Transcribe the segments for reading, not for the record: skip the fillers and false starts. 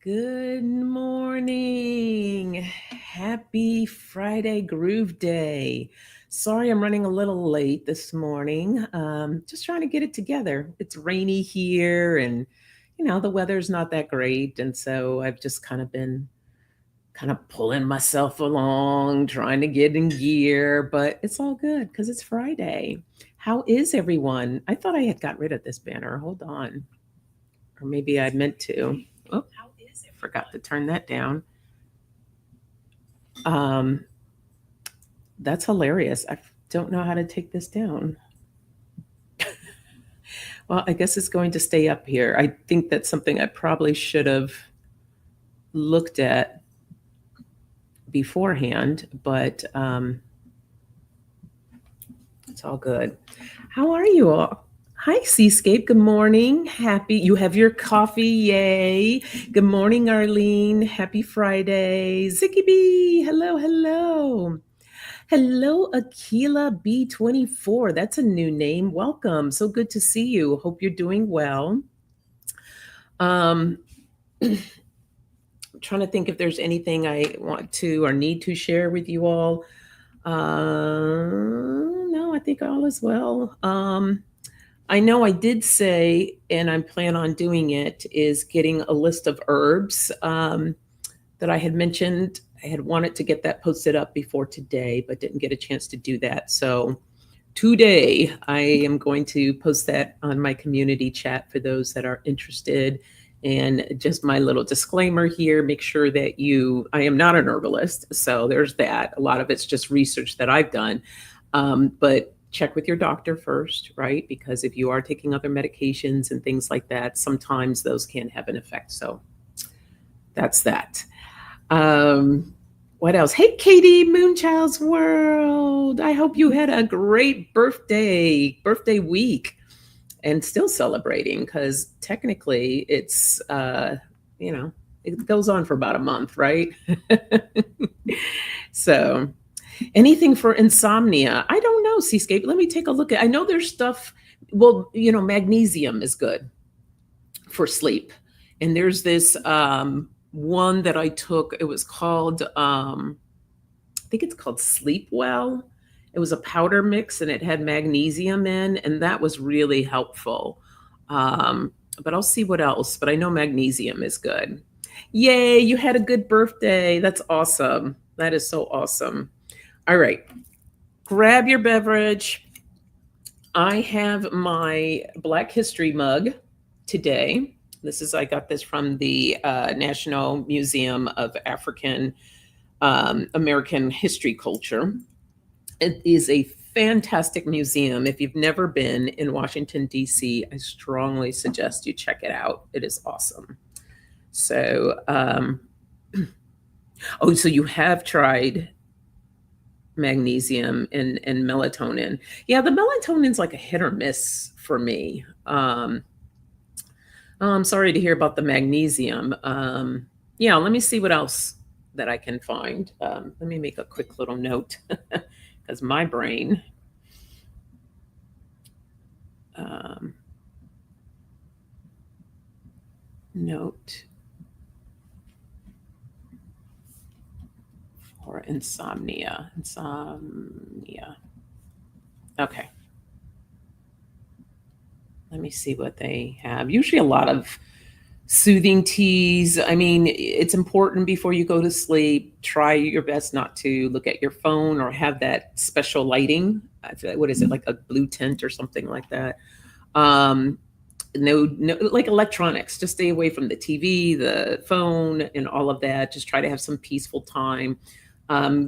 Good morning. Happy Friday Groove Day. Sorry I'm running a little late this morning. Just trying to get it together. It's rainy here and the weather's not that great, and so I've just kind of been pulling myself along, trying to get in gear, but it's all good cuz it's Friday. How is everyone? I thought I had got rid of this banner. Hold on. Or maybe I meant to. Oh, forgot to turn that down. Um, that's hilarious. I don't know how to take this down. Well, I guess it's going to stay up here. I think that's something I probably should have looked at beforehand, but it's all good. How are you all? Hi, Seascape. Good morning. Happy you have your coffee. Yay. Good morning, Arlene. Happy Friday. Zicky B. Hello, hello. Hello, Akila B24. That's a new name. Welcome. So good to see you. Hope you're doing well. I'm trying to think if there's anything I want to or need to share with you all. No, I think all is well. I know I did say, and I plan on doing it, is getting a list of herbs that I had mentioned. I had wanted to get that posted up before today, but didn't get a chance to do that. So today I am going to post that on my community chat for those that are interested. And just my little disclaimer here, make sure that I am not an herbalist. So there's that. A lot of it's just research that I've done. But check with your doctor first, right? Because if you are taking other medications and things like that, sometimes those can have an effect. So that's that. What else? Hey, Katie, Moonchild's World. I hope you had a great birthday week and still celebrating, because technically it's, it goes on for about a month, right? So anything for insomnia? I don't know, Seascape. Let me take a look at, I know there's stuff. Well, magnesium is good for sleep. And there's this one that I took. It was called, I think it's called Sleep Well. It was a powder mix and it had magnesium in, and that was really helpful. But I'll see what else. But I know magnesium is good. Yay, you had a good birthday. That's awesome. That is so awesome. All right, grab your beverage. I have my Black History mug today. I got this from the National Museum of African American History Culture. It is a fantastic museum. If you've never been in Washington, D.C., I strongly suggest you check it out. It is awesome. So, so you have tried magnesium and melatonin. Yeah, the melatonin's like a hit or miss for me. I'm sorry to hear about the magnesium. Yeah, let me see what else that I can find. Let me make a quick little note because my brain. Note for insomnia. Okay. Let me see what they have. Usually a lot of soothing teas. I mean, it's important before you go to sleep. Try your best not to look at your phone or have that special lighting. I feel like, what is it, like a blue tint or something like that? No, like electronics. Just stay away from the TV, the phone, and all of that. Just try to have some peaceful time.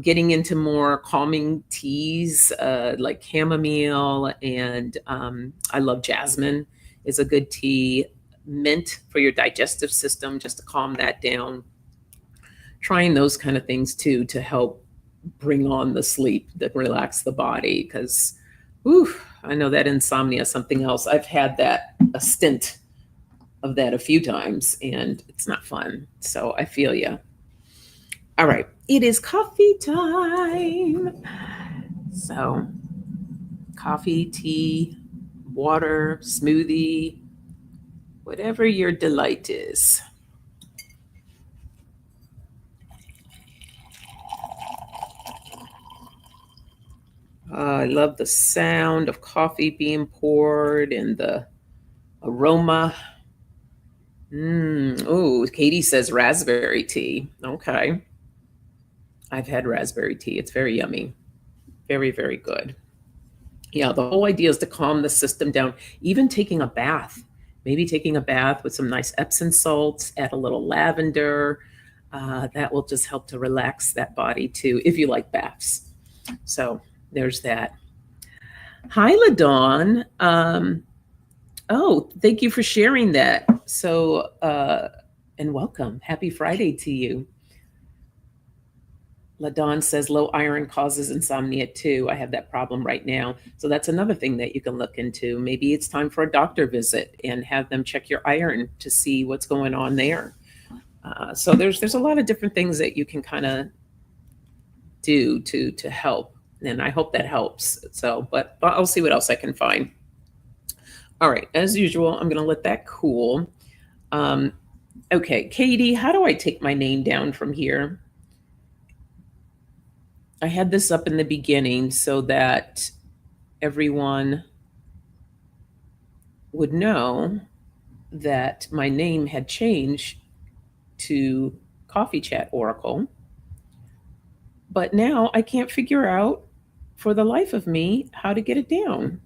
Getting into more calming teas like chamomile, and I love jasmine is a good tea. Mint for your digestive system, just to calm that down. Trying those kind of things too to help bring on the sleep, that relax the body, because I know that insomnia is something else. I've had a stint of that a few times, and it's not fun. So I feel you. All right, it is coffee time. So coffee, tea, water, smoothie, whatever your delight is. I love the sound of coffee being poured and the aroma. Oh, Katie says raspberry tea. Okay. I've had raspberry tea. It's very yummy. Very, very good. Yeah, the whole idea is to calm the system down. Even taking a bath, maybe taking a bath with some nice Epsom salts, add a little lavender. That will just help to relax that body too, if you like baths. So there's that. Hi, LaDawn. Oh, thank you for sharing that. So, and welcome. Happy Friday to you. LaDawn says low iron causes insomnia too. I have that problem right now. So that's another thing that you can look into. Maybe it's time for a doctor visit and have them check your iron to see what's going on there. So there's a lot of different things that you can kind of do to help, and I hope that helps. So, but I'll see what else I can find. All right, as usual, I'm going to let that cool. Okay, Katie, how do I take my name down from here? I had this up in the beginning so that everyone would know that my name had changed to Coffee Chat Oracle. But now I can't figure out for the life of me how to get it down.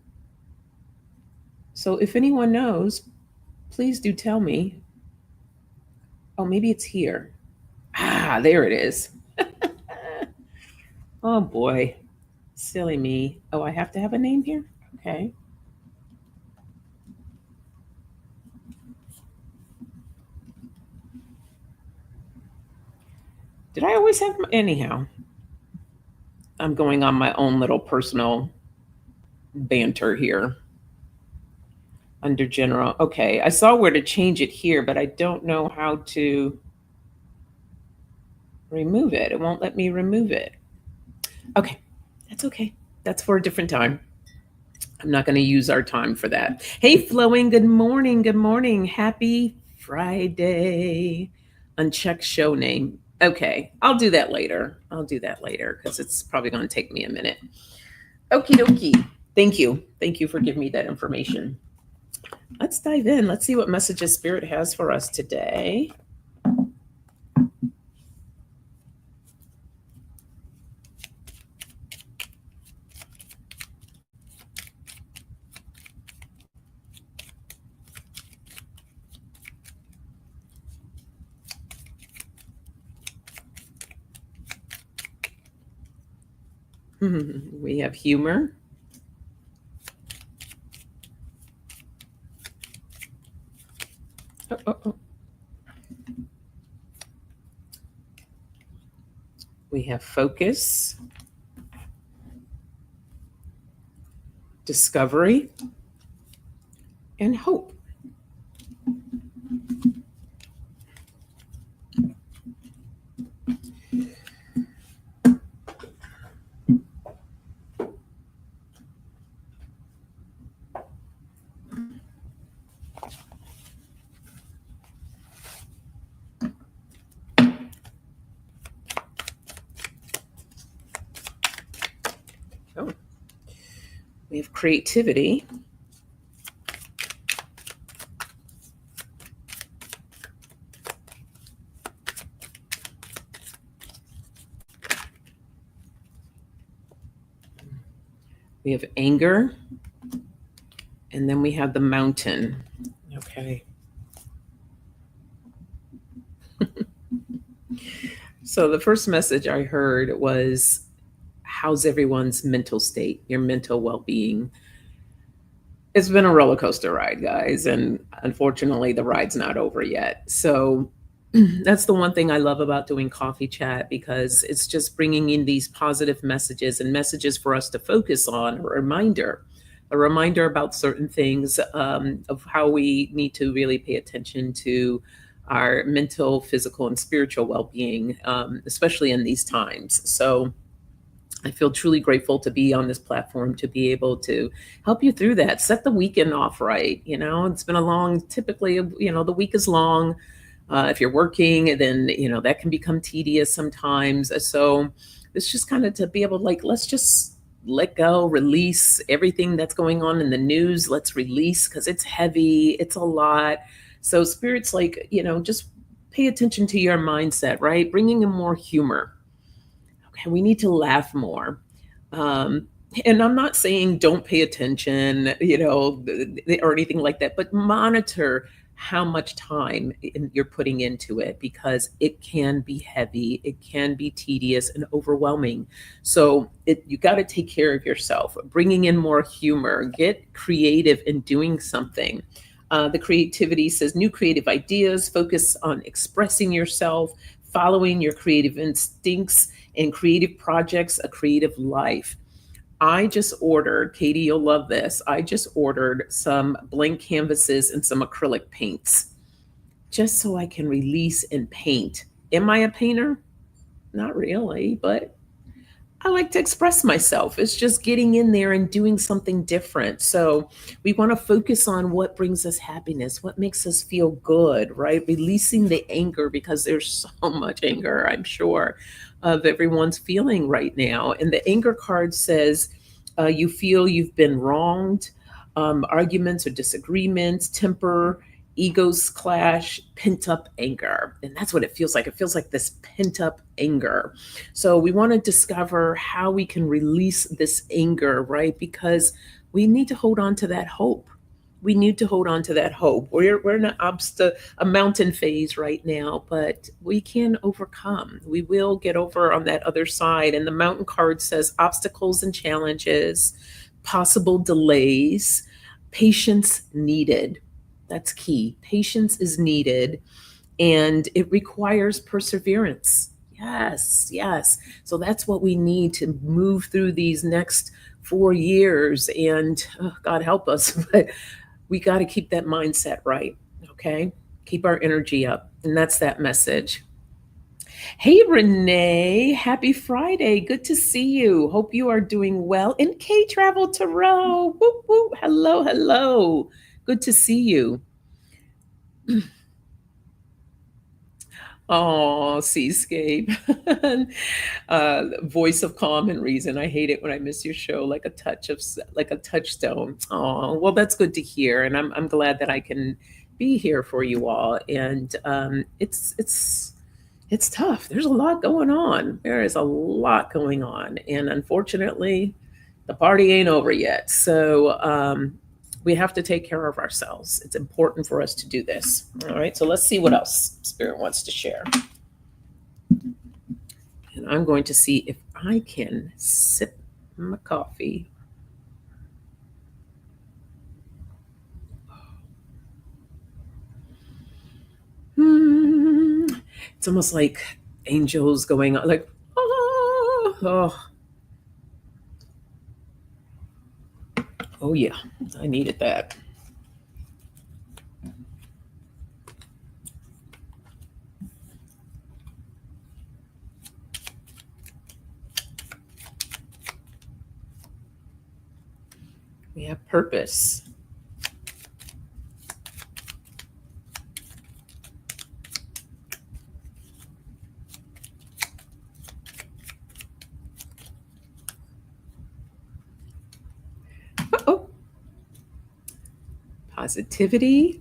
So if anyone knows, please do tell me. Oh, maybe it's here. Ah, there it is. Oh boy. Silly me. Oh, I have to have a name here? Okay. Did I always have, anyhow? I'm going on my own little personal banter here. Under general. Okay, I saw where to change it here, but I don't know how to remove it. It won't let me remove it. Okay, that's okay. That's for a different time. I'm not going to use our time for that. Hey, Flowing, good morning. Good morning. Happy Friday. Uncheck show name. Okay, I'll do that later. I'll do that later because it's probably going to take me a minute. Okie dokie. Thank you. Thank you for giving me that information. Let's dive in. Let's see what messages Spirit has for us today. We have humor. Oh. We have focus, discovery, and hope. Oh. We have creativity. We have anger. And then we have the mountain. Okay. So the first message I heard was, how's everyone's mental state, your mental well-being? It's been a roller coaster ride, guys, and unfortunately the ride's not over yet. So that's the one thing I love about doing Coffee Chat, because it's just bringing in these positive messages and messages for us to focus on, a reminder about certain things, of how we need to really pay attention to our mental, physical, and spiritual well-being, especially in these times. So I feel truly grateful to be on this platform, to be able to help you through that. Set the weekend off right. It's been a long, typically, the week is long. If you're working, then, that can become tedious sometimes. So it's just kind of to be able to, let's just let go, release everything that's going on in the news. Let's release because it's heavy, it's a lot. So, Spirit's like, just pay attention to your mindset, right? Bringing in more humor. Okay, we need to laugh more. Um, and I'm not saying don't pay attention, or anything like that, but monitor how much time you're putting into it because it can be heavy, it can be tedious and overwhelming. So you got to take care of yourself, bringing in more humor, get creative in doing something. The creativity says new creative ideas, focus on expressing yourself, following your creative instincts and creative projects, a creative life. I just ordered, Katie, you'll love this. I just ordered some blank canvases and some acrylic paints just so I can release and paint. Am I a painter? Not really, but I like to express myself. It's just getting in there and doing something different. So we want to focus on what brings us happiness, what makes us feel good, right? Releasing the anger because there's so much anger, I'm sure, of everyone's feeling right now. And the anger card says you feel you've been wronged, arguments or disagreements, temper, egos clash, pent up anger. And that's what it feels like. It feels like this pent up anger. So we want to discover how we can release this anger, right? Because we need to hold on to that hope. We need to hold on to that hope. We're in a mountain phase right now, but we can overcome. We will get over on that other side. And the mountain card says obstacles and challenges, possible delays, patience needed. That's key. Patience is needed and it requires perseverance. Yes, yes. So that's what we need to move through these next 4 years. And God help us, but we got to keep that mindset right. Okay. Keep our energy up. And that's that message. Hey, Renee, happy Friday. Good to see you. Hope you are doing well. And K Travel Tarot. Woo, woo. Hello, hello. Good to see you. Oh, Seascape. Voice of calm and reason. I hate it when I miss your show, like a touchstone. Oh, well, that's good to hear, and I'm glad that I can be here for you all. And it's tough. There's a lot going on. There is a lot going on, and unfortunately, the party ain't over yet. So we have to take care of ourselves. It's important for us to do this. All right. So let's see what else Spirit wants to share. And I'm going to see if I can sip my coffee. It's almost like angels going on, like, oh, oh yeah, I needed that. We have purpose. Uh-oh. Positivity.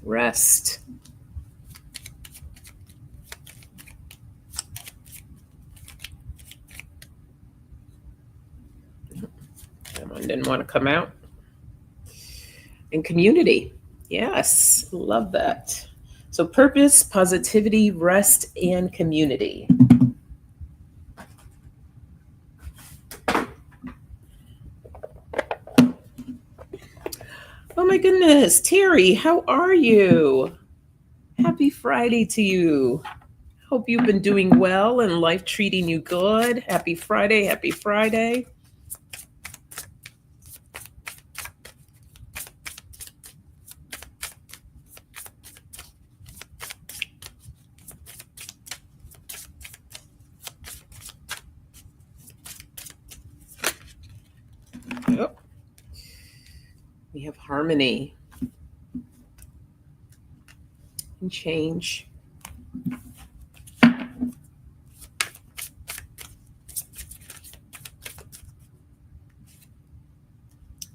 Rest. That one didn't want to come out. And community. Yes, love that. So purpose, positivity, rest, and community. Oh my goodness, Terry, how are you? Happy Friday to you. Hope you've been doing well and life treating you good. Happy Friday, happy Friday. Oh, we have harmony and change.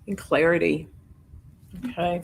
And clarity. Okay.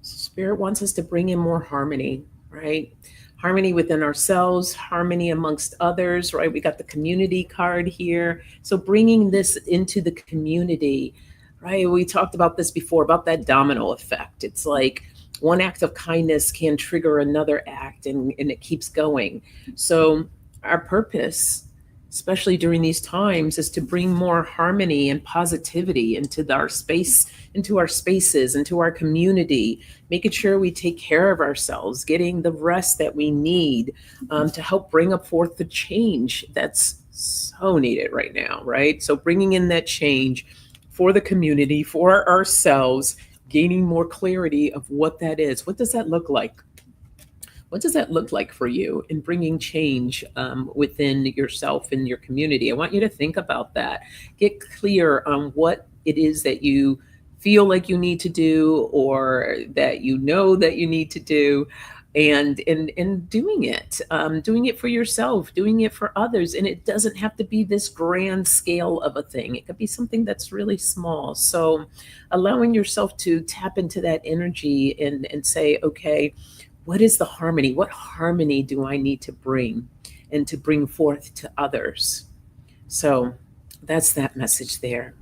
Spirit wants us to bring in more harmony, right? Harmony within ourselves, harmony amongst others, right? We got the community card here. So bringing this into the community, right? We talked about this before about that domino effect. It's like one act of kindness can trigger another act, and it keeps going. So our purpose, especially during these times, is to bring more harmony and positivity into our space, into our spaces, into our community, making sure we take care of ourselves, getting the rest that we need, to help bring up forth the change that's so needed right now, right? So bringing in that change for the community, for ourselves, gaining more clarity of what that is. What does that look like? What does that look like for you in bringing change within yourself and your community? I want you to think about that. Get clear on what it is that you feel like you need to do, or that you know that you need to do, and doing it for yourself, doing it for others. And it doesn't have to be this grand scale of a thing. It could be something that's really small. So allowing yourself to tap into that energy and say, okay, what is the harmony? What harmony do I need to bring and to bring forth to others? So that's that message there.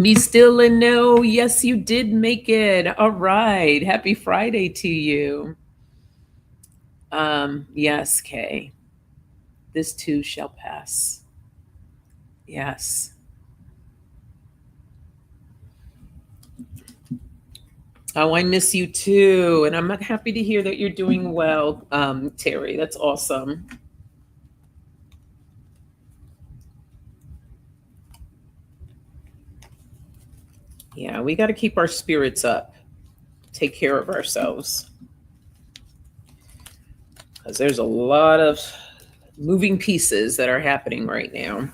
Be still and know, yes, you did make it. All right. Happy Friday to you. Yes, Kay. This too shall pass. Yes. Oh, I miss you too. And I'm happy to hear that you're doing well, Terry. That's awesome. Yeah, we got to keep our spirits up, take care of ourselves. Because there's a lot of moving pieces that are happening right now.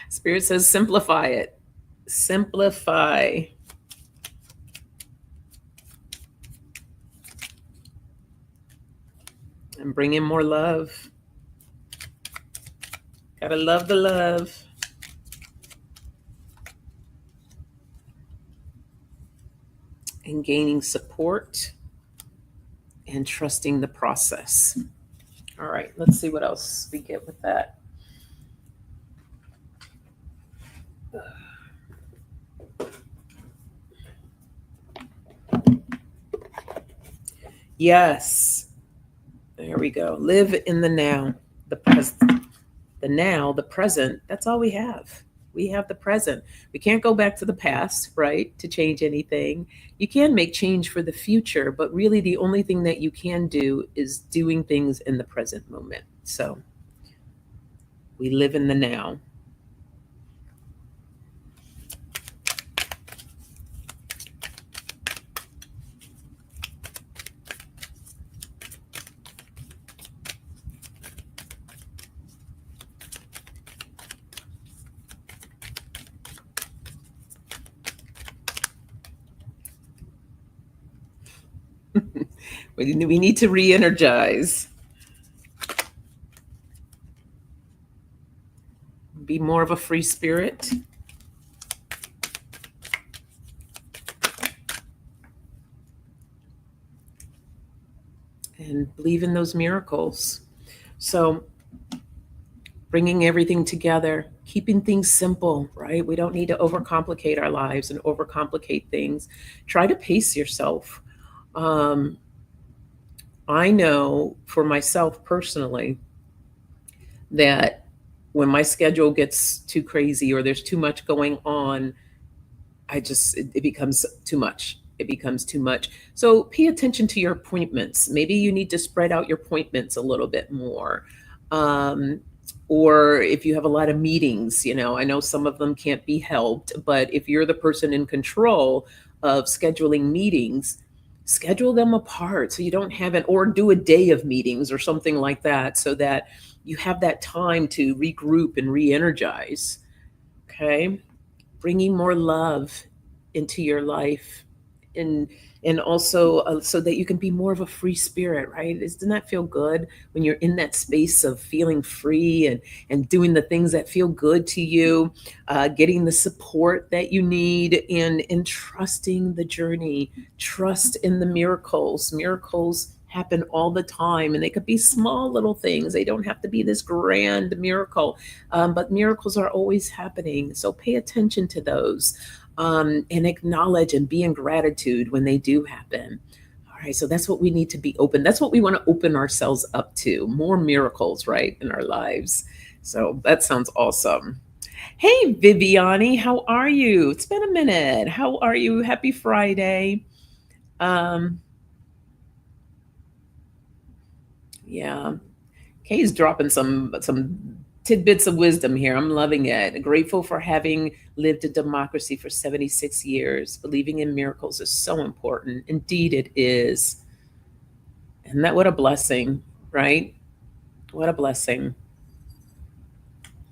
Spirit says simplify it. Simplify. And bring in more love. Gotta love the love. And gaining support and trusting the process. All right, let's see what else we get with that. Yes. There we go. Live in the now, the present. The now, the present, that's all we have. We have the present. We can't go back to the past, right, to change anything. You can make change for the future, but really the only thing that you can do is doing things in the present moment. So we live in the now. We need to re-energize. Be more of a free spirit. And believe in those miracles. So bringing everything together, keeping things simple, right? We don't need to overcomplicate our lives and overcomplicate things. Try to pace yourself. I know for myself personally that when my schedule gets too crazy or there's too much going on, it becomes too much. It becomes too much. So pay attention to your appointments. Maybe you need to spread out your appointments a little bit more. Or if you have a lot of meetings, I know some of them can't be helped, but if you're the person in control of scheduling meetings, schedule them apart so you don't have an, or do a day of meetings or something like that, so that you have that time to regroup and re-energize. Okay. Bringing more love into your life, and also so that you can be more of a free spirit, right? Doesn't that feel good when you're in that space of feeling free and doing the things that feel good to you, getting the support that you need, and trusting the journey, trust in the miracles happen all the time, and they could be small little things. They don't have to be this grand miracle, but miracles are always happening. So pay attention to those, and acknowledge and be in gratitude when they do happen. All right, so that's what we need to be open. That's what we want to open ourselves up to, more miracles, right, in our lives. So that sounds awesome. Hey, Viviani, how are you? It's been a minute. How are you? Happy Friday. Um, yeah. Kay's dropping some tidbits of wisdom here. I'm loving it. Grateful for having lived in democracy for 76 years. Believing in miracles is so important. Indeed, it is. And that, what a blessing, right? What a blessing.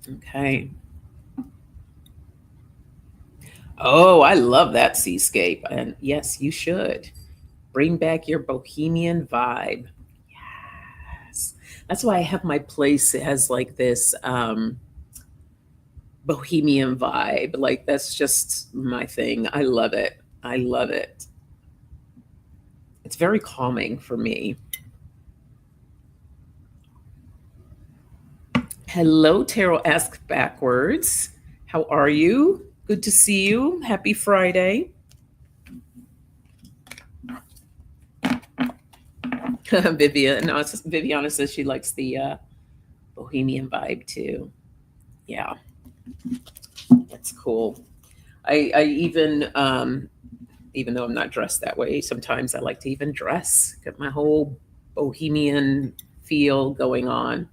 Okay. Oh, I love that seascape. And yes, you should. Bring back your bohemian vibe. Yes. That's why I have my place. It has like this bohemian vibe. Like, that's just my thing. I love it. I love it. It's very calming for me. Hello, Tarot Ask Backwards. How are you? Good to see you. Happy Friday. Viviana says she likes the bohemian vibe too. Yeah, that's cool. I even though I'm not dressed that way, sometimes I like to even dress, get my whole bohemian feel going on.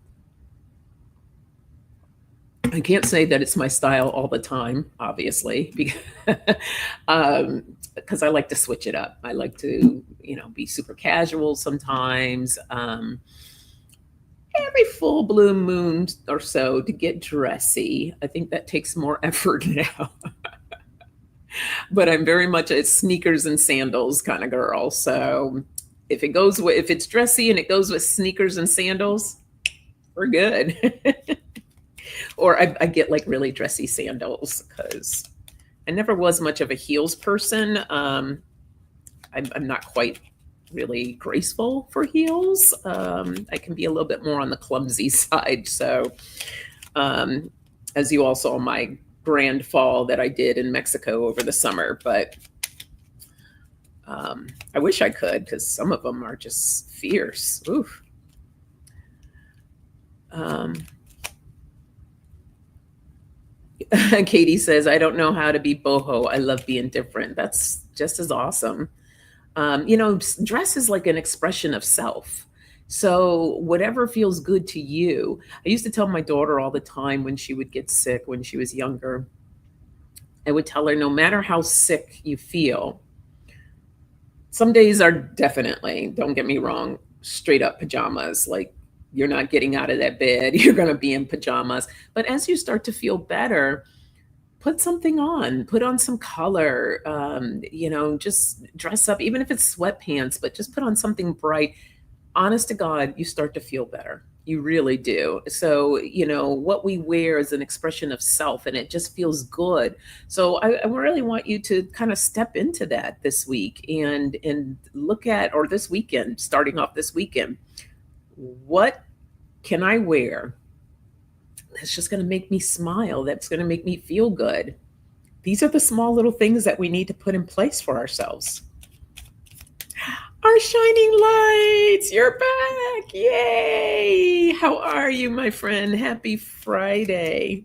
I can't say that it's my style all the time, obviously, because I like to switch it up. I like to, be super casual sometimes. Every full blue moon or so to get dressy. I think that takes more effort now. But I'm very much a sneakers and sandals kind of girl. So if it's dressy and it goes with sneakers and sandals, we're good. Or I get like really dressy sandals because I never was much of a heels person. I'm not quite really graceful for heels. I can be a little bit more on the clumsy side. So, as you all saw, my grand fall that I did in Mexico over the summer, but I wish I could, because some of them are just fierce. Oof. Katie says, I don't know how to be boho. I love being different. That's just as awesome. Dress is like an expression of self. So whatever feels good to you. I used to tell my daughter all the time when she would get sick when she was younger, I would tell her, no matter how sick you feel, some days are definitely, don't get me wrong, straight up pajamas. Like, you're not getting out of that bed. You're going to be in pajamas. But as you start to feel better, put something on, put on some color, just dress up, even if it's sweatpants, but just put on something bright. Honest to God, you start to feel better. You really do. So, what we wear is an expression of self, and it just feels good. So I really want you to kind of step into that this week and look at, or this weekend, starting off this weekend, what can I wear that's just going to make me smile, that's going to make me feel good? These are the small little things that we need to put in place for ourselves. Our shining lights, you're back. Yay. How are you, my friend? Happy Friday.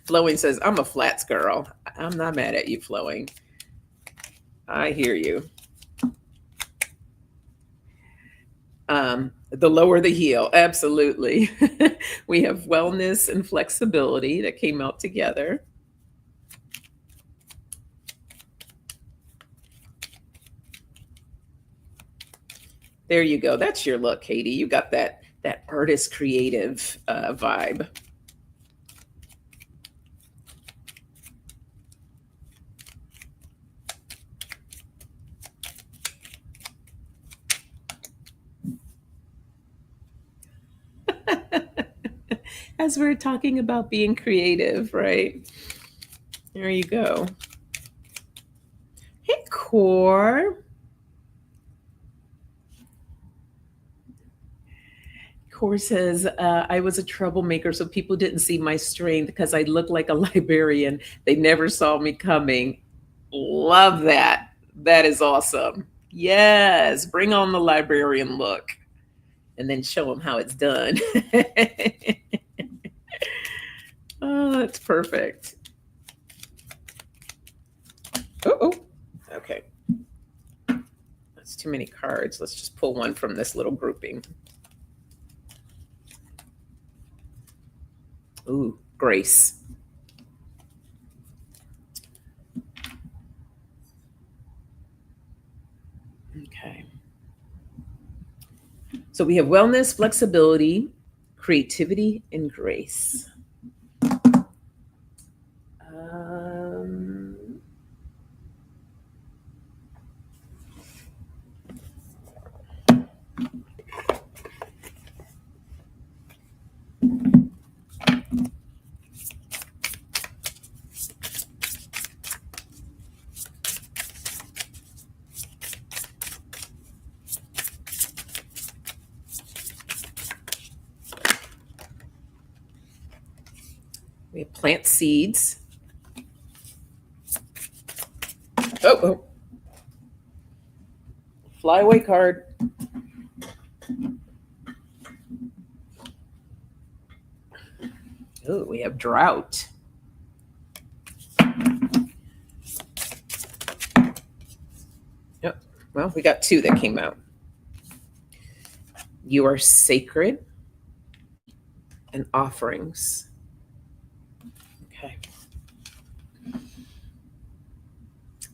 Flowing says, I'm a flats girl. I'm not mad at you, Flowing. I hear you. The lower the heel, absolutely. We have wellness and flexibility that came out together. There you go. That's your look, Katie. You got that artist creative vibe. As we're talking about being creative, right? There you go. Hey, Core. Core says, I was a troublemaker, so people didn't see my strength because I looked like a librarian. They never saw me coming. Love that. That is awesome. Yes, bring on the librarian look and then show them how it's done. Oh, that's perfect. Oh, okay. That's too many cards. Let's just pull one from this little grouping. Ooh, grace. Okay. So we have wellness, flexibility, creativity, and grace. We have plant seeds. Oh. Fly away card. Oh, we have drought. Yep. Well, we got two that came out. You are sacred and offerings. Okay.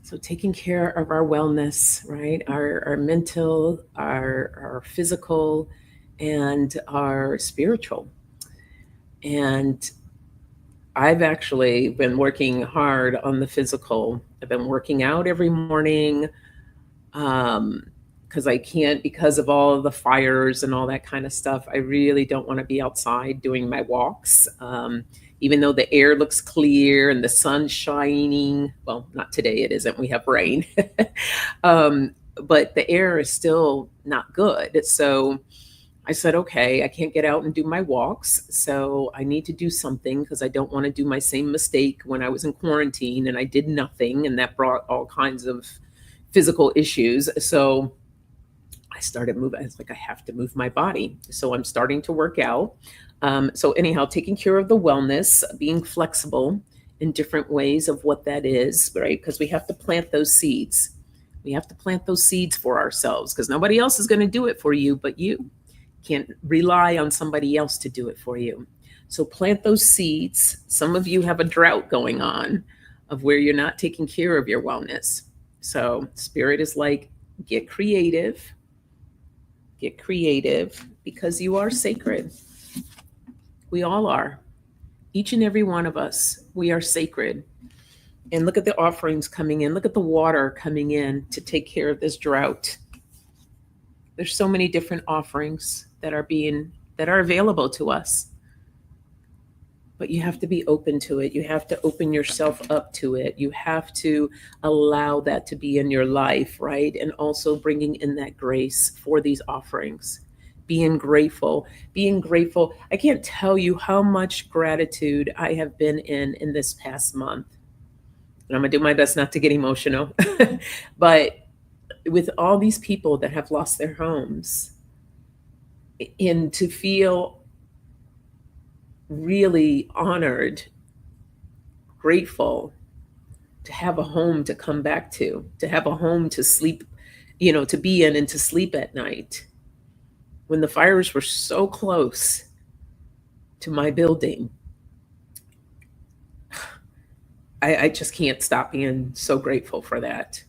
So taking care of our wellness, right? Our mental, our physical, and our spiritual. And I've actually been working hard on the physical. I've been working out every morning because I can't, because of all of the fires and all that kind of stuff. I really don't want to be outside doing my walks. Even though the air looks clear and the sun's shining. Well, not today, it isn't. We have rain. But the air is still not good. So I said, okay, I can't get out and do my walks. So I need to do something because I don't want to do my same mistake when I was in quarantine and I did nothing. And that brought all kinds of physical issues. So I started moving. I was like, I have to move my body. So I'm starting to work out. So anyhow, taking care of the wellness, being flexible in different ways of what that is, right? Because we have to plant those seeds. We have to plant those seeds for ourselves because nobody else is going to do it for you but you. Can't rely on somebody else to do it for you. So plant those seeds. Some of you have a drought going on of where you're not taking care of your wellness. So Spirit is like, get creative because you are sacred. We all are. Each and every one of us, we are sacred. And look at the offerings coming in. Look at the water coming in to take care of this drought. There's so many different offerings that are available to us. But you have to be open to it. You have to open yourself up to it. You have to allow that to be in your life, right? And also bringing in that grace for these offerings. Being grateful. I can't tell you how much gratitude I have been in this past month. And I'm going to do my best not to get emotional. But with all these people that have lost their homes, and to feel really honored, grateful to have a home to come back to have a home to sleep, to be in and to sleep at night. when the fires were so close to my building, I just can't stop being so grateful for that.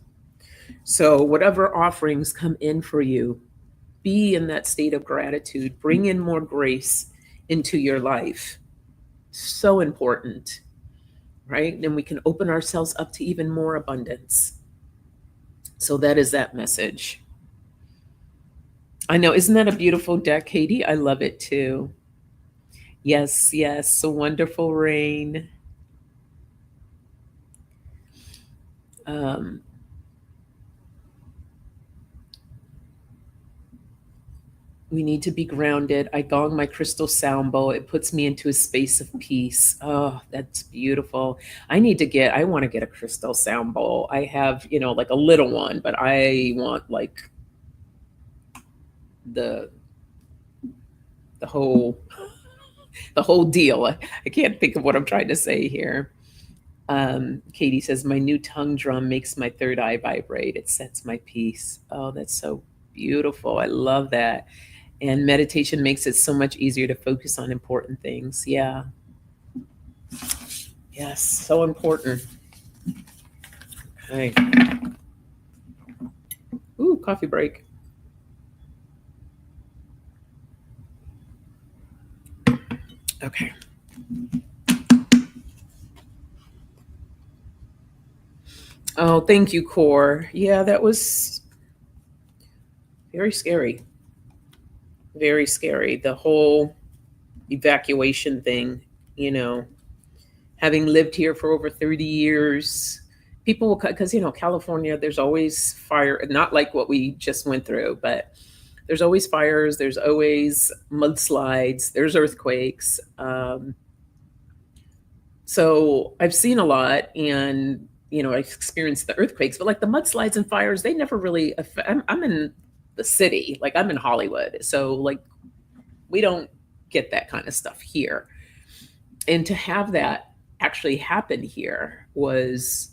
So, whatever offerings come in for you, be in that state of gratitude. Bring in more grace into your life. So important, right? Then we can open ourselves up to even more abundance. So, that is that message. I know. Isn't that a beautiful deck, Katie? I love it too. Yes, yes. So wonderful rain. Um, we need to be grounded. I gong my crystal sound bowl. It puts me into a space of peace. Oh, that's beautiful. I want to get a crystal sound bowl. I have, like a little one, but I want like the the whole the whole deal. I can't think of what I'm trying to say here. Katie says, my new tongue drum makes my third eye vibrate. It sets my peace. Oh, that's so beautiful. I love that. And meditation makes it so much easier to focus on important things. Yeah. Yes. So important. Okay. Ooh, coffee break. Okay. Oh, thank you, Core. Yeah, that was very scary. Very scary. The whole evacuation thing, you know, having lived here for over 30 years, people will, because, California, there's always fire, not like what we just went through, but there's always fires, there's always mudslides, there's earthquakes. So I've seen a lot, and I've experienced the earthquakes, but like the mudslides and fires, they never really affect. I'm in the city, like I'm in Hollywood, so like we don't get that kind of stuff here. And to have that actually happen here was,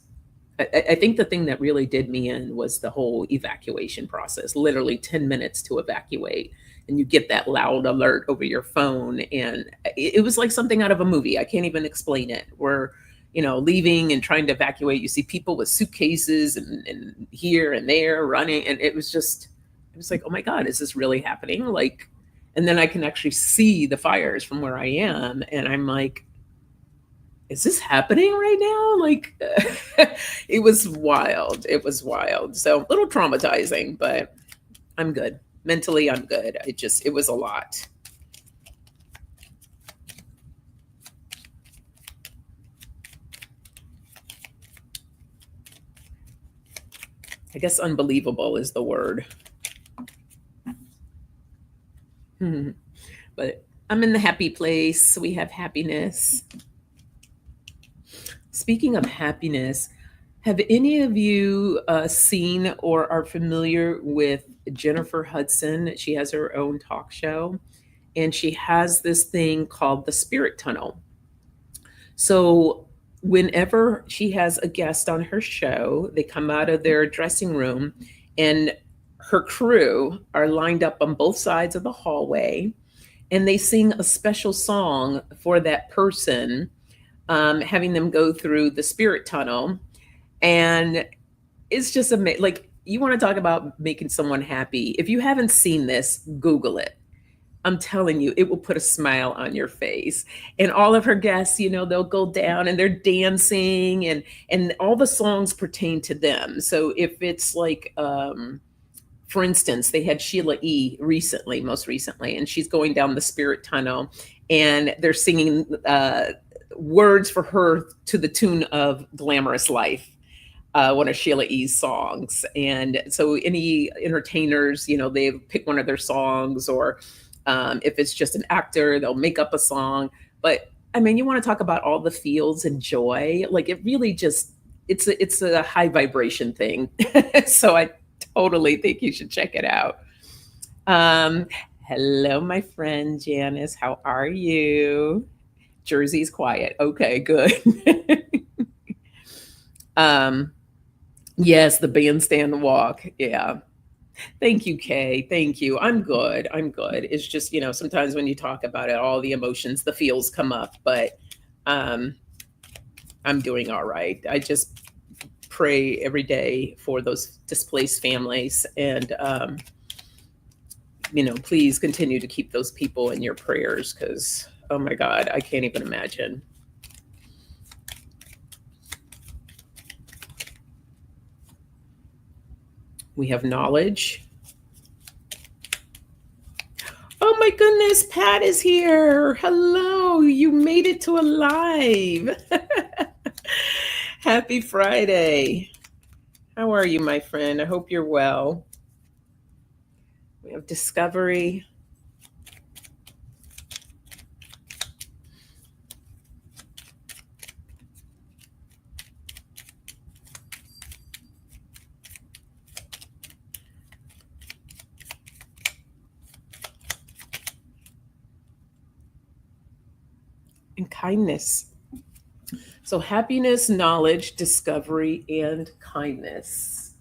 I think the thing that really did me in was the whole evacuation process. Literally 10 minutes to evacuate, and you get that loud alert over your phone, and it was like something out of a movie. I can't even explain it. We're leaving and trying to evacuate. You see people with suitcases and here and there running, and it was like, oh my god, is this really happening? Like, and then I can actually see the fires from where I am, and I'm like, is this happening right now? Like, it was wild. It was wild. So a little traumatizing, but I'm good. Mentally, I'm good. It was a lot. I guess unbelievable is the word. But I'm in the happy place. We have happiness. Speaking of happiness, have any of you seen or are familiar with Jennifer Hudson? She has her own talk show, and she has this thing called the Spirit Tunnel. So, whenever she has a guest on her show, they come out of their dressing room, and her crew are lined up on both sides of the hallway, and they sing a special song for that person, having them go through the spirit tunnel. And it's just amazing. Like, you want to talk about making someone happy. If you haven't seen this, Google it. I'm telling you, it will put a smile on your face. And all of her guests, they'll go down and they're dancing, and all the songs pertain to them. So if it's like, for instance, they had Sheila E. most recently, and she's going down the spirit tunnel, and they're singing words for her to the tune of Glamorous Life, one of Sheila E.'s songs. And so any entertainers, they pick one of their songs, or if it's just an actor, they'll make up a song. But I mean, you want to talk about all the feels and joy. Like, it really just, it's a high vibration thing. So I totally think you should check it out. Hello, my friend Janice. How are you? Jersey's quiet. Okay, good. um, yes, the bandstand walk. Yeah. Thank you, Kay. Thank you. I'm good. I'm good. It's just, sometimes when you talk about it, all the emotions, the feels come up, but um, I'm doing all right. I just pray every day for those displaced families. And, please continue to keep those people in your prayers because, oh my God, I can't even imagine. We have knowledge. Oh my goodness, Pat is here. Hello, you made it to a live. Happy Friday. How are you, my friend? I hope you're well. We have discovery. And kindness. So, happiness, knowledge, discovery, and kindness.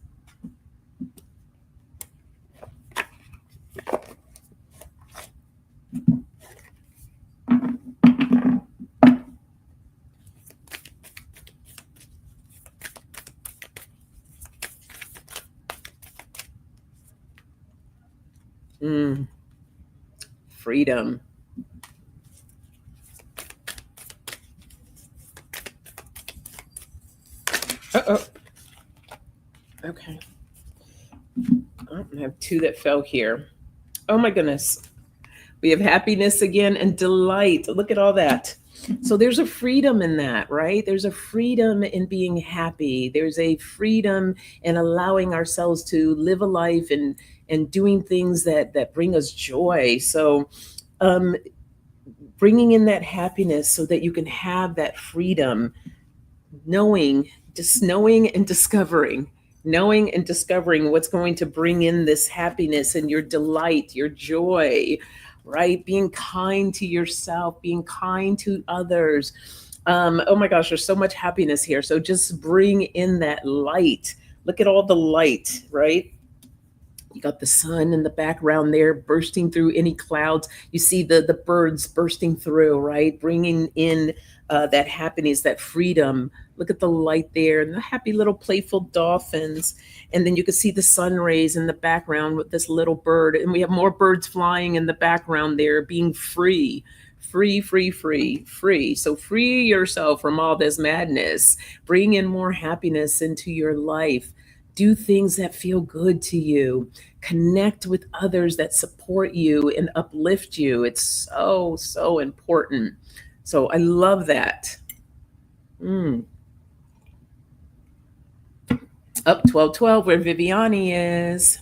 Mm, freedom. Uh-oh. Okay. Oh, I have two that fell here. Oh my goodness. We have happiness again and delight. Look at all that. So there's a freedom in that, right? There's a freedom in being happy. There's a freedom in allowing ourselves to live a life and doing things that bring us joy. So um, bringing in that happiness so that you can have that freedom, knowing and discovering what's going to bring in this happiness and your delight, your joy, right? Being kind to yourself, being kind to others. Oh my gosh, there's so much happiness here. So just bring in that light. Look at all the light, right? You got the sun in the background there bursting through any clouds. You see the birds bursting through, right? Bringing in that happiness, that freedom. Look at the light there and the happy little playful dolphins. And then you can see the sun rays in the background with this little bird. And we have more birds flying in the background there, being free. Free, free, free, free. So free yourself from all this madness. Bring in more happiness into your life. Do things that feel good to you. Connect with others that support you and uplift you. It's so, so important. So I love that. Mm. Up 1212 where Viviani is.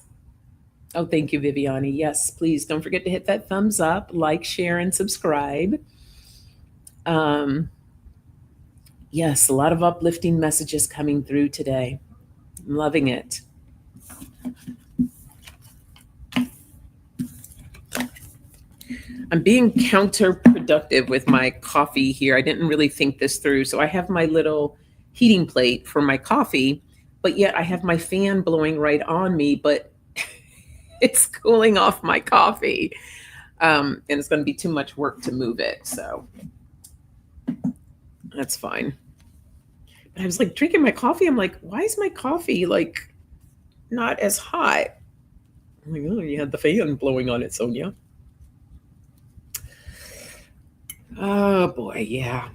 Oh, thank you, Viviani. Yes, please don't forget to hit that thumbs up, like, share, and subscribe. Um, yes, a lot of uplifting messages coming through today. I'm loving it. I'm being counterproductive with my coffee here. I didn't really think this through. So I have my little heating plate for my coffee, but yet I have my fan blowing right on me, but it's cooling off my coffee. And it's going to be too much work to move it. So that's fine. But I was like drinking my coffee. I'm like, why is my coffee like not as hot? I'm like, oh, you had the fan blowing on it, Sonja. Oh boy, yeah.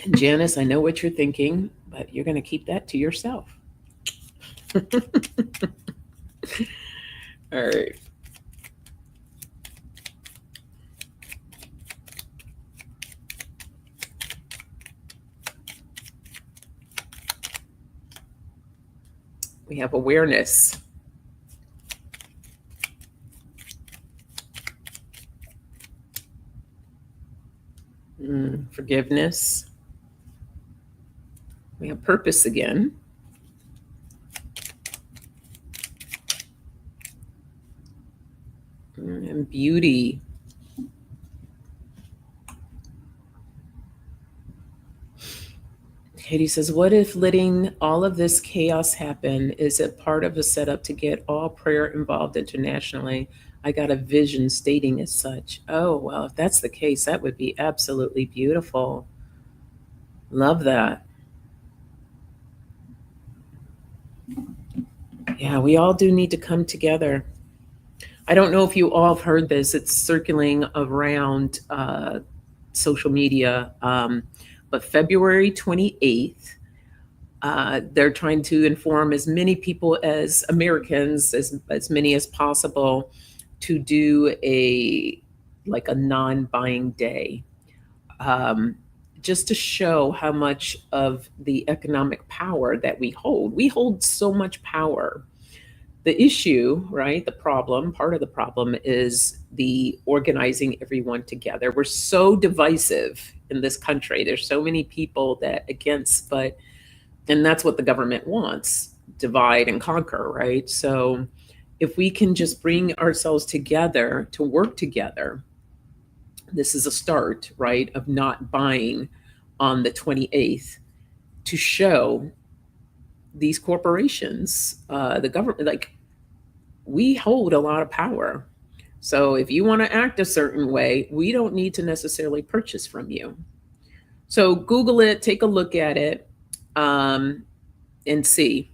And Janice, I know what you're thinking, but you're going to keep that to yourself. All right. We have awareness. Forgiveness. We have purpose again. And beauty. Katie says, what if letting all of this chaos happen is it part of a setup to get all prayer involved internationally? I got a vision stating as such. Oh, well, if that's the case, that would be absolutely beautiful. Love that. Yeah, we all do need to come together. I don't know if you all have heard this, it's circling around social media, but February 28th, they're trying to inform as many people as Americans, as many as possible, to do a non-buying day, um, just to show how much of the economic power that we hold. We hold so much power. The issue, right? The problem, part of the problem is the organizing everyone together. We're so divisive in this country. There's so many people that against, but and that's what the government wants, divide and conquer, right? So if we can just bring ourselves together to work together, this is a start, right, of not buying on the 28th, to show these corporations, the government, like, we hold a lot of power. So if you want to act a certain way, we don't need to necessarily purchase from you. So Google it, take a look at it, and see.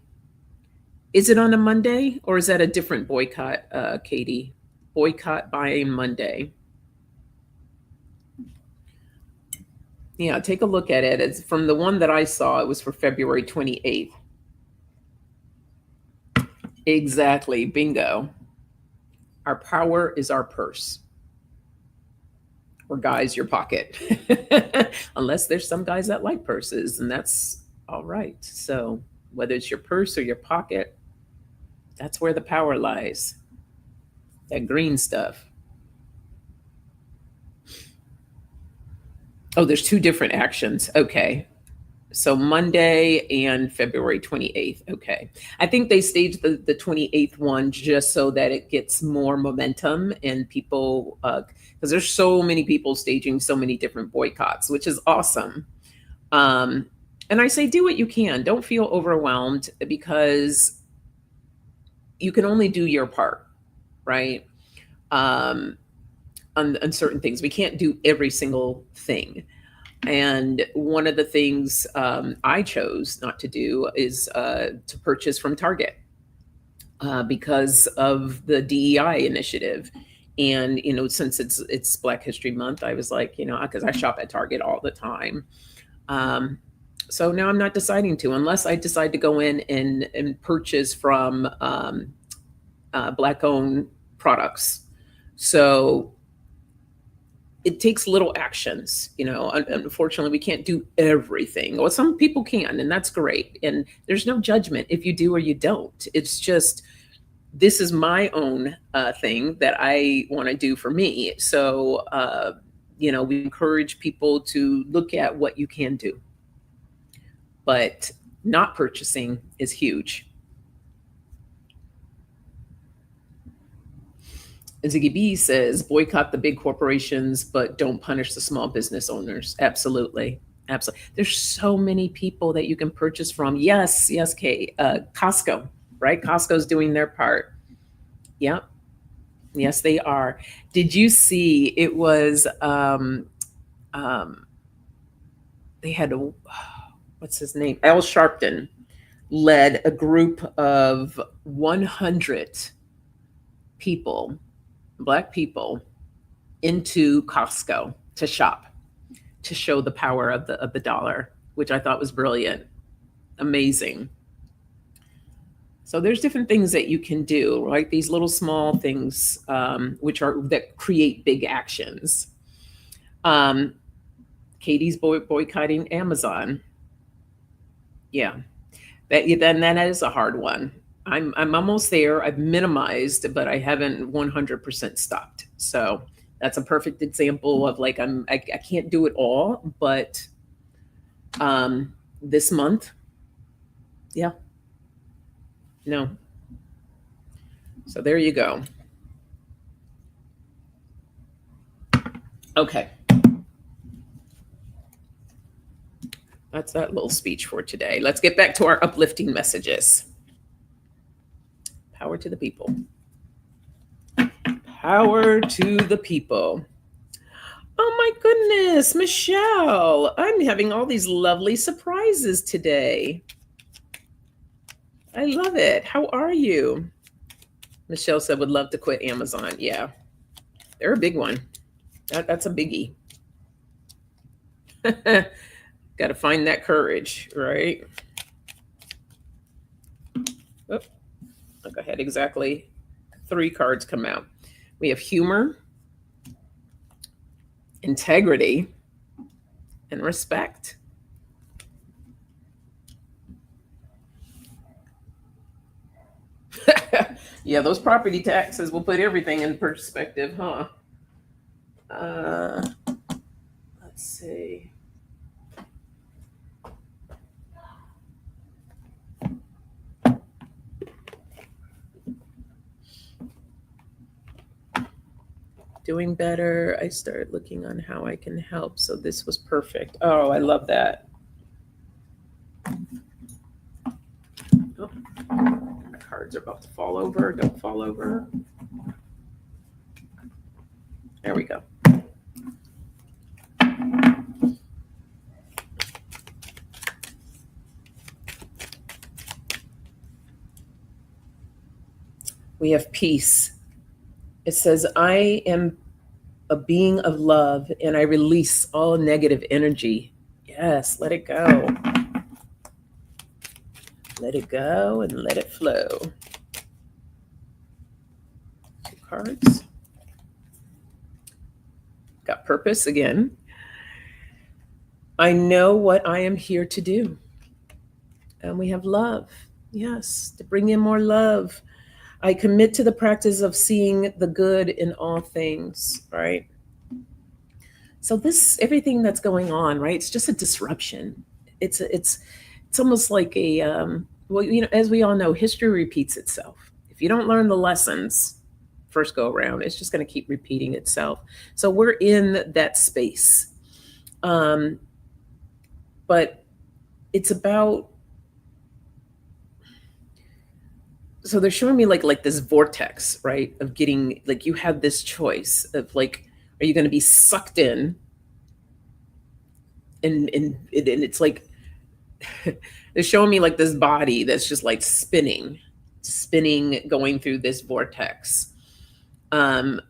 Is it on a Monday or is that a different boycott, Katie? Boycott buying Monday. Yeah, take a look at it. It's from the one that I saw, it was for February 28th. Exactly, bingo. Our power is our purse. Or guys, your pocket. Unless there's some guys that like purses, and that's all right. So whether it's your purse or your pocket, that's where the power lies. That green stuff. Oh, there's two different actions. Okay. So Monday and February 28th. Okay. I think they staged the 28th one just so that it gets more momentum and people, because there's so many people staging so many different boycotts, which is awesome. And I say, do what you can. Don't feel overwhelmed, because you can only do your part, right? On certain things. We can't do every single thing. And one of the things I chose not to do is to purchase from Target because of the DEI initiative. And since it's Black History Month, I was like, because I shop at Target all the time. So now I'm not deciding to, unless I decide to go in and purchase from Black-owned products. So it takes little actions. Unfortunately, we can't do everything. Well, some people can, and that's great. And there's no judgment if you do or you don't. It's just, this is my own thing that I want to do for me. So, we encourage people to look at what you can do. But not purchasing is huge. Ziggy B says, boycott the big corporations, but don't punish the small business owners. Absolutely. Absolutely. There's so many people that you can purchase from. Yes, Kate. Costco, right? Costco's doing their part. Yep. Yes, they are. Did you see it was, they had a, what's his name? Al Sharpton led a group of 100 people, Black people, into Costco to shop, to show the power of the dollar, which I thought was brilliant, amazing. So there's different things that you can do, right? These little small things, that create big actions. Katie's boycotting Amazon. Yeah, that is a hard one. I'm almost there. I've minimized, but I haven't 100% stopped. So that's a perfect example of like I can't do it all, but this month, yeah, no. So there you go. Okay. That's that little speech for today. Let's get back to our uplifting messages. Power to the people. Power to the people. Oh my goodness, Michelle, I'm having all these lovely surprises today. I love it. How are you? Michelle said, would love to quit Amazon. Yeah, they're a big one. That's a biggie. Got to find that courage, right? Oh, look, I had exactly 3 cards come out. We have humor, integrity, and respect. Yeah, those property taxes will put everything in perspective, huh? Let's see. Doing better. I started looking on how I can help. So this was perfect. Oh, I love that. Oh, my cards are about to fall over. Don't fall over. There we go. We have peace. It says, I am a being of love and I release all negative energy. Yes, let it go. Let it go and let it flow. 2 cards. Got purpose again. I know what I am here to do. And we have love. Yes, to bring in more love. I commit to the practice of seeing the good in all things, right? So this, everything that's going on, right? It's just a disruption. It's almost like a well, as we all know, history repeats itself. If you don't learn the lessons first go around, it's just going to keep repeating itself. So we're in that space, but it's about. So they're showing me like this vortex, right? Of getting, like, you have this choice of, like, are you going to be sucked in, and it's like they're showing me like this body that's just like spinning, going through this vortex, um,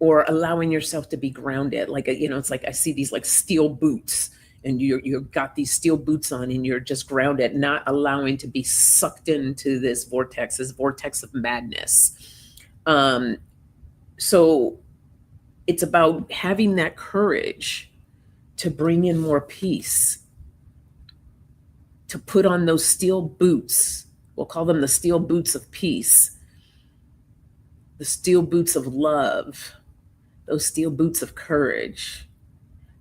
or allowing yourself to be grounded. Like, it's like I see these like steel boots, and you've got these steel boots on, and you're just grounded, not allowing to be sucked into this vortex of madness. So it's about having that courage to bring in more peace, to put on those steel boots. We'll call them the steel boots of peace, the steel boots of love, those steel boots of courage,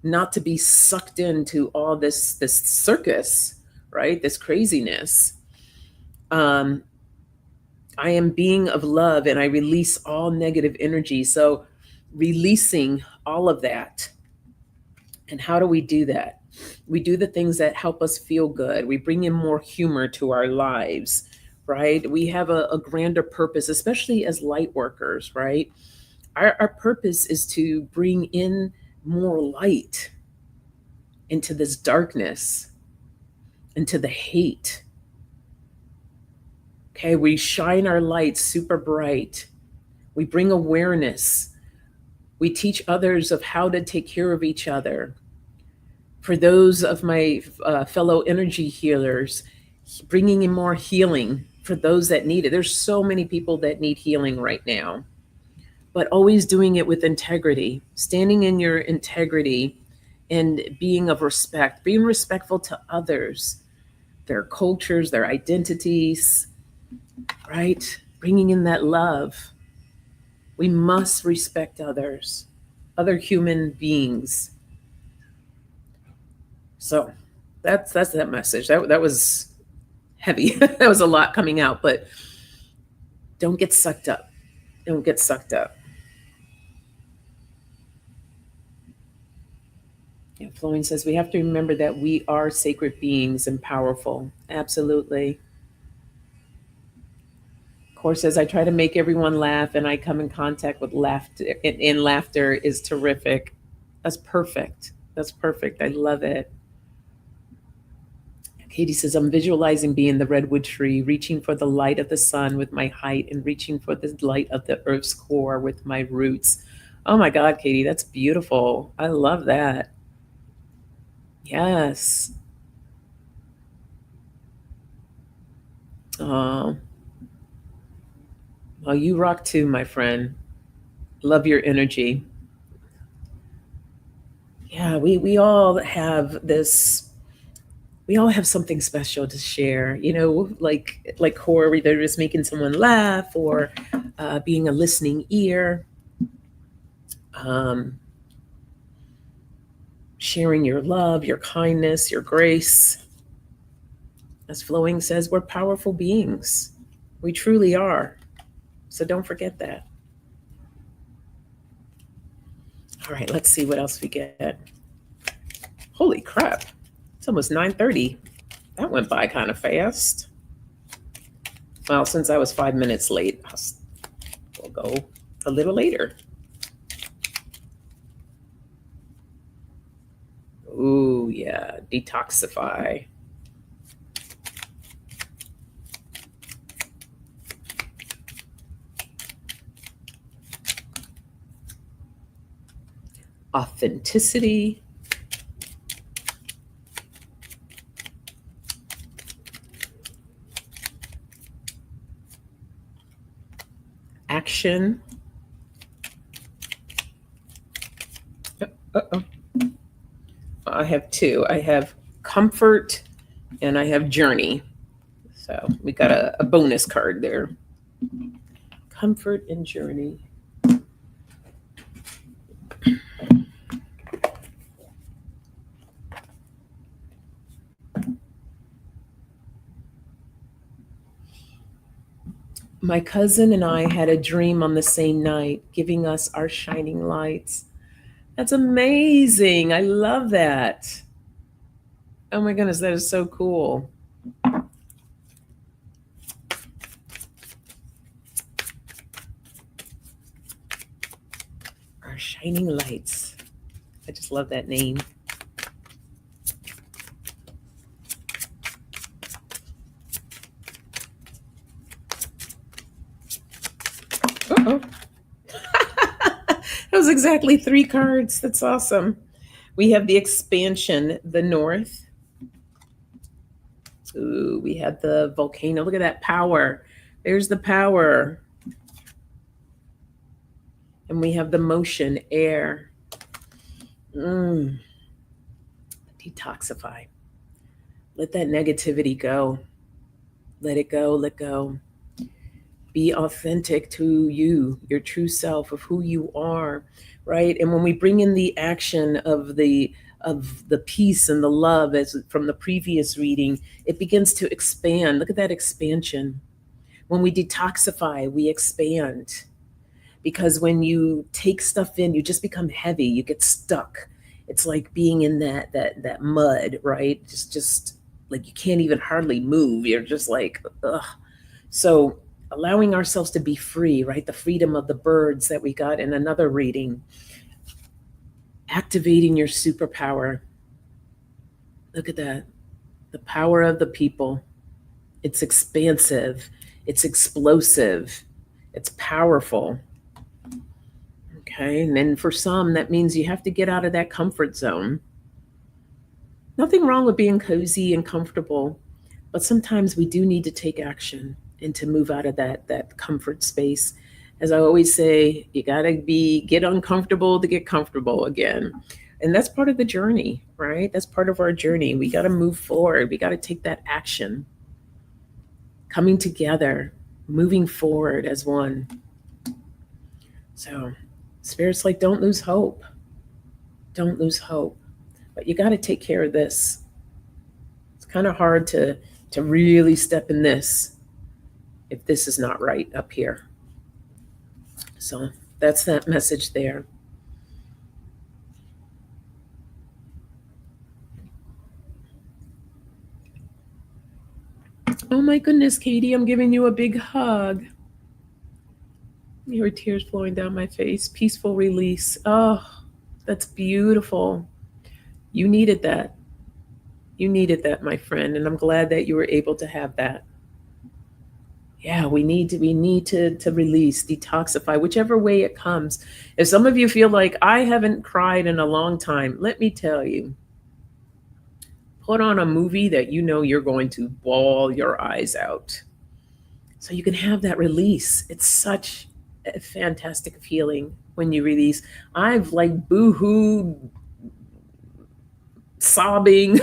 not to be sucked into all this circus, right? This craziness. I am being of love and I release all negative energy. So releasing all of that. And how do we do that? We do the things that help us feel good. We bring in more humor to our lives, right? We have a grander purpose, especially as light workers, right? Our purpose is to bring in more light into this darkness, into the hate. Okay, we shine our light super bright. We bring awareness. We teach others of how to take care of each other. For those of my fellow energy healers, bringing in more healing for those that need it. There's so many people that need healing right now, but always doing it with integrity, standing in your integrity and being of respect, being respectful to others, their cultures, their identities, right? Bringing in that love. We must respect others, other human beings. So that's that message. That was heavy. That was a lot coming out, but don't get sucked up. Don't get sucked up. Yeah, Flowing says we have to remember that we are sacred beings and powerful. Absolutely. Course says I try to make everyone laugh and I come in contact with laughter and laughter is terrific. That's perfect. That's perfect. I love it. Katie says, I'm visualizing being the redwood tree, reaching for the light of the sun with my height and reaching for the light of the earth's core with my roots. Oh my God, Katie, that's beautiful. I love that. Yes. Oh, well, you rock too, my friend. Love your energy. Yeah, we all have this. We all have something special to share, like Corey, either just making someone laugh or being a listening ear, um, sharing your love, your kindness, your grace. As Flowing says, we're powerful beings. We truly are. So don't forget that. All right, let's see what else we get. Holy crap. It's almost 9:30. That went by kind of fast. Well, since I was 5 minutes late, we'll go a little later. Ooh, yeah, detoxify. Authenticity. Action. Uh-oh. I have two. I have comfort and I have journey. So we got a bonus card there. Comfort and journey. My cousin and I had a dream on the same night, giving us our shining lights. That's amazing. I love that. Oh my goodness, that is so cool. Our shining lights. I just love that name. Uh-oh. That was exactly 3 cards. That's awesome. We have the expansion, the north. Ooh, we had the volcano. Look at that power. There's the power. And we have the motion, air. Detoxify. Let that negativity go. Let it go. Let go. Be authentic to you, your true self of who you are, right? And when we bring in the action of the peace and the love as from the previous reading, it begins to expand. Look at that expansion. When we detoxify, we expand. Because when you take stuff in, you just become heavy, you get stuck. It's like being in that mud, right? Just like you can't even hardly move. You're just like, ugh. So allowing ourselves to be free, right? The freedom of the birds that we got in another reading. Activating your superpower. Look at that. The power of the people. It's expansive. It's explosive. It's powerful. Okay. And then for some, that means you have to get out of that comfort zone. Nothing wrong with being cozy and comfortable, but sometimes we do need to take action and to move out of that comfort space. As I always say, you gotta get uncomfortable to get comfortable again. And that's part of the journey, right? That's part of our journey. We gotta move forward. We gotta take that action. Coming together, moving forward as one. So Spirit's like, don't lose hope. Don't lose hope. But you gotta take care of this. It's kind of hard to really step in this if this is not right up here. So that's that message there. Oh my goodness, Katie, I'm giving you a big hug. Your tears flowing down my face. Peaceful release. Oh, that's beautiful. You needed that. You needed that, my friend, and I'm glad that you were able to have that. Yeah, we need to release, detoxify, whichever way it comes. If some of you feel like I haven't cried in a long time, let me tell you, put on a movie that you know you're going to bawl your eyes out. So you can have that release. It's such a fantastic feeling when you release. I've like boo-hooed, sobbing,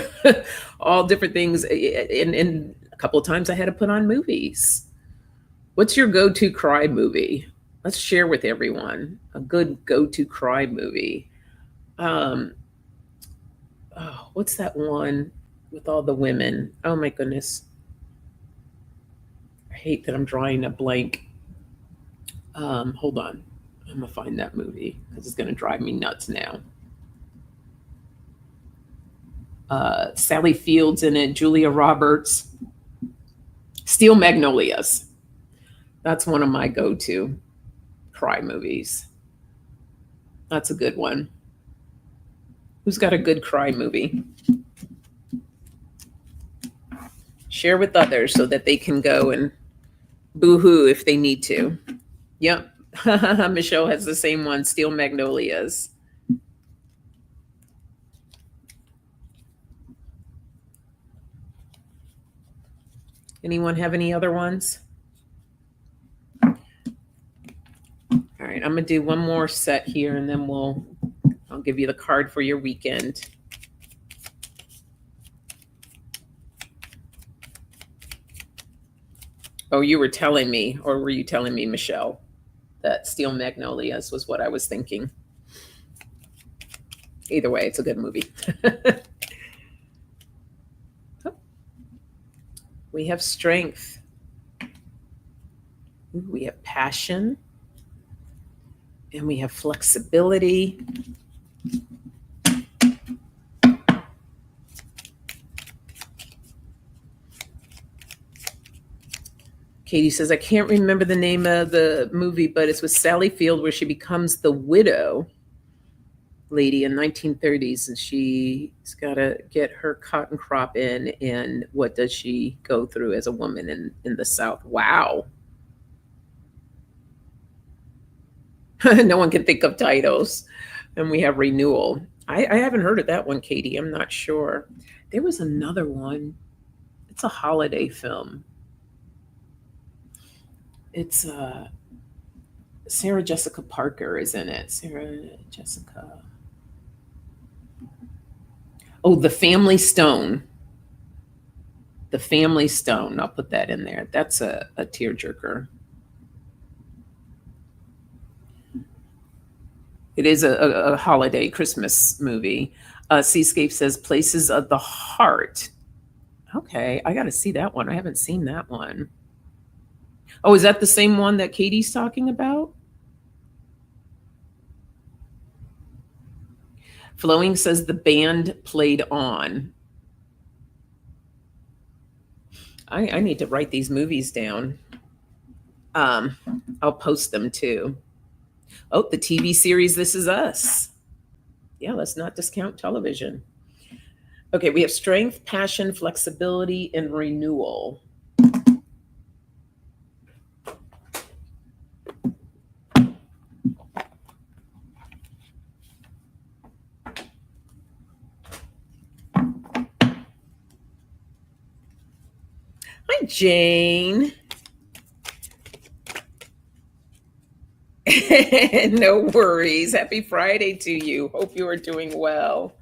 all different things. And a couple of times I had to put on movies. What's your go-to cry movie? Let's share with everyone a good go-to cry movie. Um, oh, what's that one with all the women? Oh my goodness. I hate that I'm drawing a blank. Hold on. I'm gonna find that movie because it's gonna drive me nuts now. Sally Field's in it, Julia Roberts, Steel Magnolias. That's one of my go-to cry movies. That's a good one. Who's got a good cry movie? Share with others so that they can go and boo-hoo if they need to. Yep. Michelle has the same one, Steel Magnolias. Anyone have any other ones? All right, I'm gonna do one more set here and then I'll give you the card for your weekend. Oh, you were telling me, or were you telling me, Michelle, that Steel Magnolias was what I was thinking? Either way, it's a good movie. We have strength. We have passion. And we have flexibility. Katie says, I can't remember the name of the movie, but it's with Sally Field where she becomes the widow lady in 1930s, and she's got to get her cotton crop in. And what does she go through as a woman in the South? Wow. No one can think of titles. And we have renewal. I haven't heard of that one, Katie. I'm not sure. There was another one. It's a holiday film. It's Sarah Jessica Parker is in it. Sarah Jessica. Oh, The Family Stone. The Family Stone. I'll put that in there. That's a tearjerker. It is a holiday Christmas movie. Seascape says Places of the Heart. Okay, I got to see that one. I haven't seen that one. Oh, is that the same one that Katie's talking about? Flowing says the band played on. I need to write these movies down. I'll post them too. Oh, the TV series This Is Us. Yeah, let's not discount television. Okay, we have strength, passion, flexibility, and renewal. Hi, Jane. No worries. Happy Friday to you. Hope you are doing well.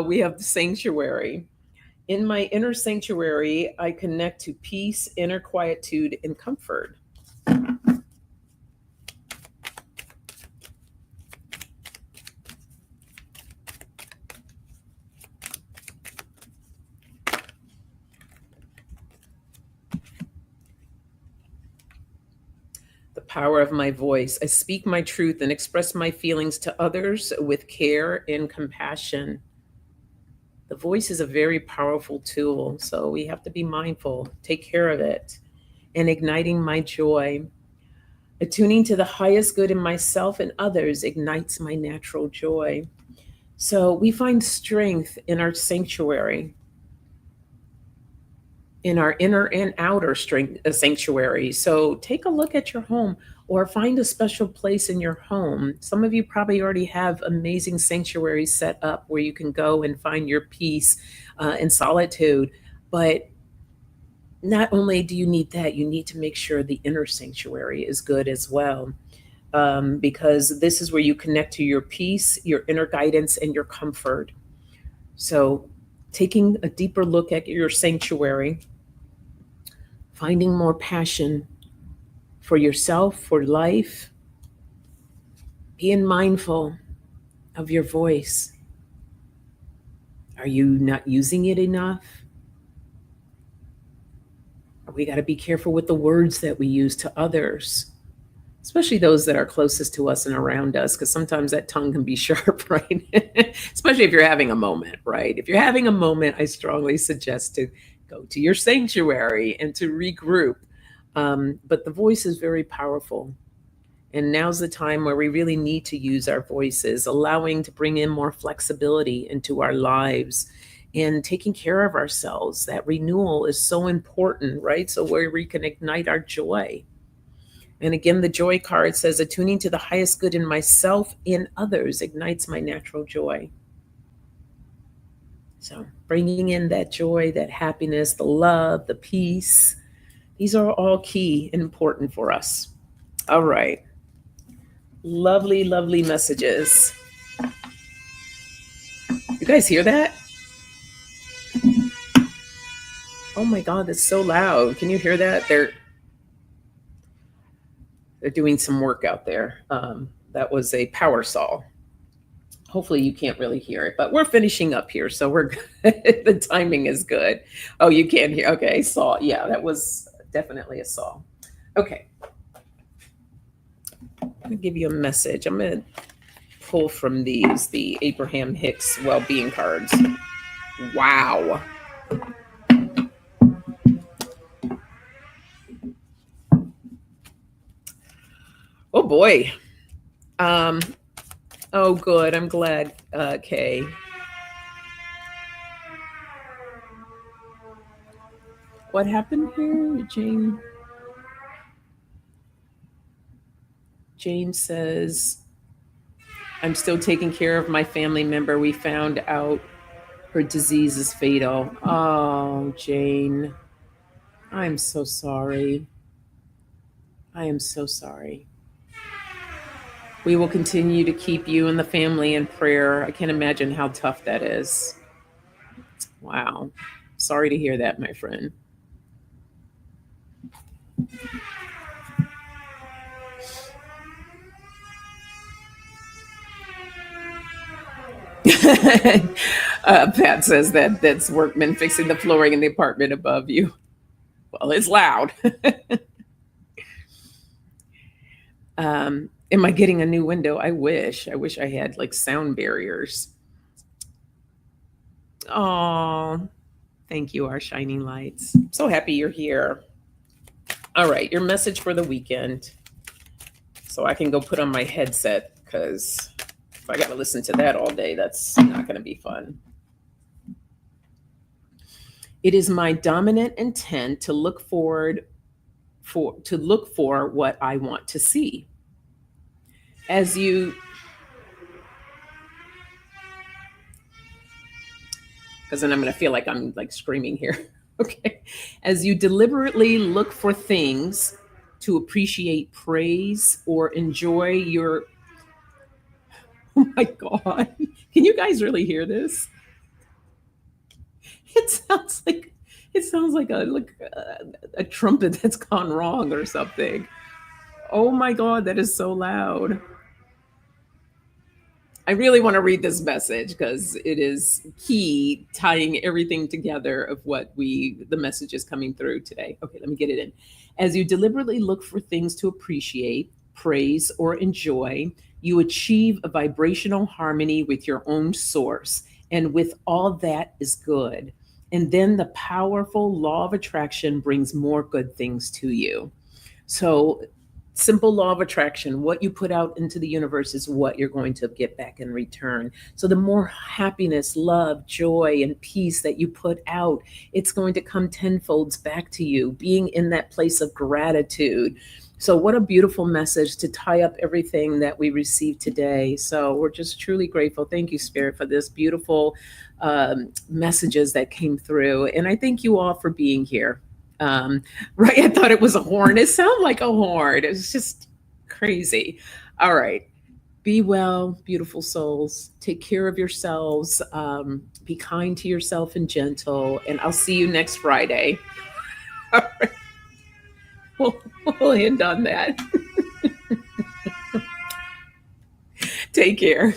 We have the sanctuary. In my inner sanctuary, I connect to peace, inner quietude, and comfort. The power of my voice. I speak my truth and express my feelings to others with care and compassion. The voice is a very powerful tool, so we have to be mindful, take care of it. And igniting my joy. Attuning to the highest good in myself and others ignites my natural joy. So we find strength in our sanctuary, in our inner and outer strength sanctuary. So take a look at your home or find a special place in your home. Some of you probably already have amazing sanctuaries set up where you can go and find your peace and solitude. But not only do you need that, you need to make sure the inner sanctuary is good as well. Because this is where you connect to your peace, your inner guidance, and your comfort. So, taking a deeper look at your sanctuary, finding more passion for yourself, for life, being mindful of your voice. Are you not using it enough? We got to be careful with the words that we use to others, especially those that are closest to us and around us, because sometimes that tongue can be sharp, right? Especially if you're having a moment, right? If you're having a moment, I strongly suggest to go to your sanctuary and to regroup. But the voice is very powerful. And now's the time where we really need to use our voices, allowing to bring in more flexibility into our lives and taking care of ourselves. That renewal is so important, right? So where we can ignite our joy. And again, the joy card says, attuning to the highest good in myself and others ignites my natural joy. So bringing in that joy, that happiness, the love, the peace, these are all key and important for us. All right. Lovely, lovely messages. You guys hear that? Oh my God, that's so loud. Can you hear that? They're doing some work out there. That was a power saw. Hopefully you can't really hear it, but we're finishing up here, so we're good. The timing is good. Oh, you can't hear. Okay, saw. Yeah, that was definitely a saw. Okay. I'm going to give you a message. I'm going to pull from these, the Abraham Hicks well-being cards. Wow. Oh boy. Oh good. I'm glad, Kay. What happened here, Jane? Jane says, I'm still taking care of my family member. We found out her disease is fatal. Oh, Jane. I'm so sorry. I am so sorry. We will continue to keep you and the family in prayer. I can't imagine how tough that is. Wow. Sorry to hear that, my friend. Pat says that's workmen fixing the flooring in the apartment above you. Well, it's loud. Am I getting a new window? I wish I had like sound barriers. Oh, thank you, our shining lights. So happy you're here. All right, your message for the weekend. So I can go put on my headset, because if I got to listen to that all day, that's not going to be fun. It is my dominant intent to look for what I want to see. As you, because then I'm going to feel like I'm like screaming here. Okay. As you deliberately look for things to appreciate, praise, or enjoy your, oh my God. Can you guys really hear this? It sounds like a trumpet that's gone wrong or something. Oh my God, that is so loud. I really want to read this message because it is key, tying everything together of what the message is coming through today. Okay, let me get it in. As you deliberately look for things to appreciate, praise, or enjoy, you achieve a vibrational harmony with your own source And with all that is good. And then the powerful law of attraction brings more good things to you. So, simple law of attraction, what you put out into the universe is what you're going to get back in return. So, the more happiness, love, joy, and peace that you put out, it's going to come tenfolds back to you, being in that place of gratitude. So, what a beautiful message to tie up everything that we received today. So, we're just truly grateful. Thank you, Spirit, for this beautiful messages that came through. And I thank you all for being here. Right, I thought it was a horn. It sounded like a horn. It was just crazy. All right. Be well, beautiful souls. Take care of yourselves. Be kind to yourself and gentle. And I'll see you next Friday. All right. We'll, we'll end on that. Take care.